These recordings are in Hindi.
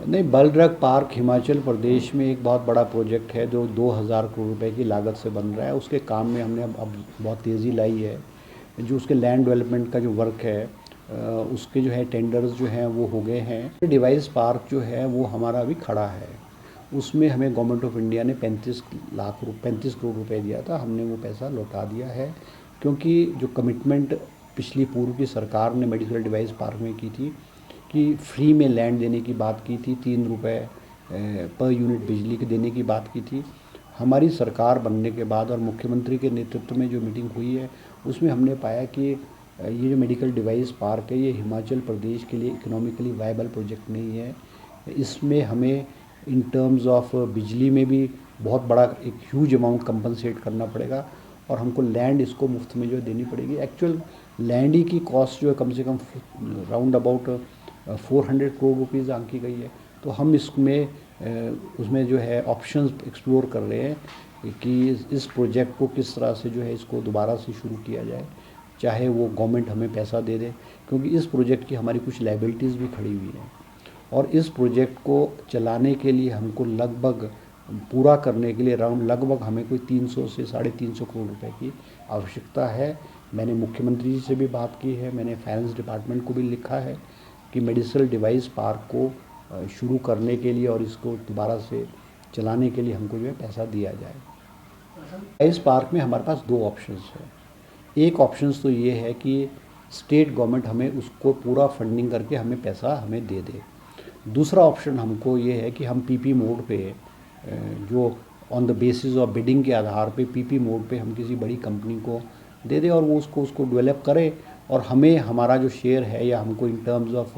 नहीं, बलरघ पार्क हिमाचल प्रदेश में एक बहुत बड़ा प्रोजेक्ट है जो 2000 करोड़ रुपए की लागत से बन रहा है। उसके काम में हमने अब बहुत तेज़ी लाई है। जो उसके लैंड डेवलपमेंट का जो वर्क है, उसके जो है टेंडर्स जो हैं वो हो गए हैं। डिवाइस पार्क जो है वो हमारा अभी खड़ा है। उसमें हमें गवर्नमेंट ऑफ इंडिया ने 35 करोड़ रुपए दिया था। हमने वो पैसा लौटा दिया है, क्योंकि जो कमिटमेंट पिछली पूर्व की सरकार ने मेडिकल डिवाइस पार्क में की थी कि फ्री में लैंड देने की बात की थी, 3 रुपये पर यूनिट बिजली के देने की बात की थी। हमारी सरकार बनने के बाद और मुख्यमंत्री के नेतृत्व में जो मीटिंग हुई है, उसमें हमने पाया कि ये जो मेडिकल डिवाइस पार्क है ये हिमाचल प्रदेश के लिए इकोनॉमिकली वायबल प्रोजेक्ट नहीं है। इसमें हमें इन टर्म्स ऑफ बिजली में भी बहुत बड़ा एक ह्यूज अमाउंट कंपनसेट करना पड़ेगा, और हमको लैंड इसको मुफ्त में जो देनी पड़ेगी। एक्चुअल लैंड ही की कॉस्ट जो है कम से come round about 400 crore rupees आंकी गई है। तो हम इसमें उसमें जो है ऑप्शंस एक्सप्लोर कर रहे हैं कि इस प्रोजेक्ट को किस तरह से जो है इसको दोबारा से शुरू किया जाए, चाहे वो गवर्नमेंट हमें पैसा दे दे, क्योंकि इस प्रोजेक्ट की हमारी कुछ लाइबिलिटीज़ भी खड़ी हुई हैं। और इस प्रोजेक्ट को चलाने के लिए हमको लगभग, पूरा करने के लिए राउंड लगभग हमें कोई 300 से 350 करोड़ रुपए की आवश्यकता है। मैंने मुख्यमंत्री जी से भी बात की है, मैंने फाइनेंस डिपार्टमेंट को भी लिखा है कि मेडिकल डिवाइस पार्क को शुरू करने के लिए और इसको दोबारा से चलाने के लिए हमको जो है पैसा दिया जाए। इस पार्क में हमारे पास दो ऑप्शंस हैं। एक ऑप्शंस तो ये है कि स्टेट गवर्नमेंट हमें उसको पूरा फंडिंग करके हमें पैसा हमें दे दे। दूसरा ऑप्शन हमको ये है कि हम पीपी मोड पे, जो on the basis of bidding के आधार पे पीपी मोड पे हम किसी बड़ी कंपनी को दे दें और वो उसको डेवलप करे, और हमें हमारा जो शेयर है या हमको इन टर्म्स ऑफ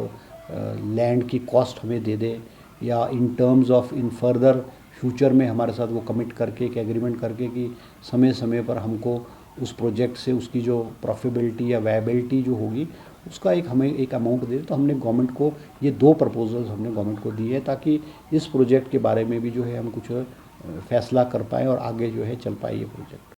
लैंड की कॉस्ट हमें दे दे, या in terms of in further future में हमारे साथ वो कमिट करके एक एग्रीमेंट करके कि समय समय पर हमको उस प्रोजेक्ट से उसकी जो प्रॉफिटेबिलिटी या वायबिलिटी जो होगी उसका हमें एक अमाउंट दे। तो हमने गवर्नमेंट को ये दो प्रपोजल्स हमने गवर्नमेंट को दिए, ताकि इस प्रोजेक्ट के बारे में भी जो है हम कुछ फैसला कर पाएँ और आगे जो है चल पाए ये प्रोजेक्ट।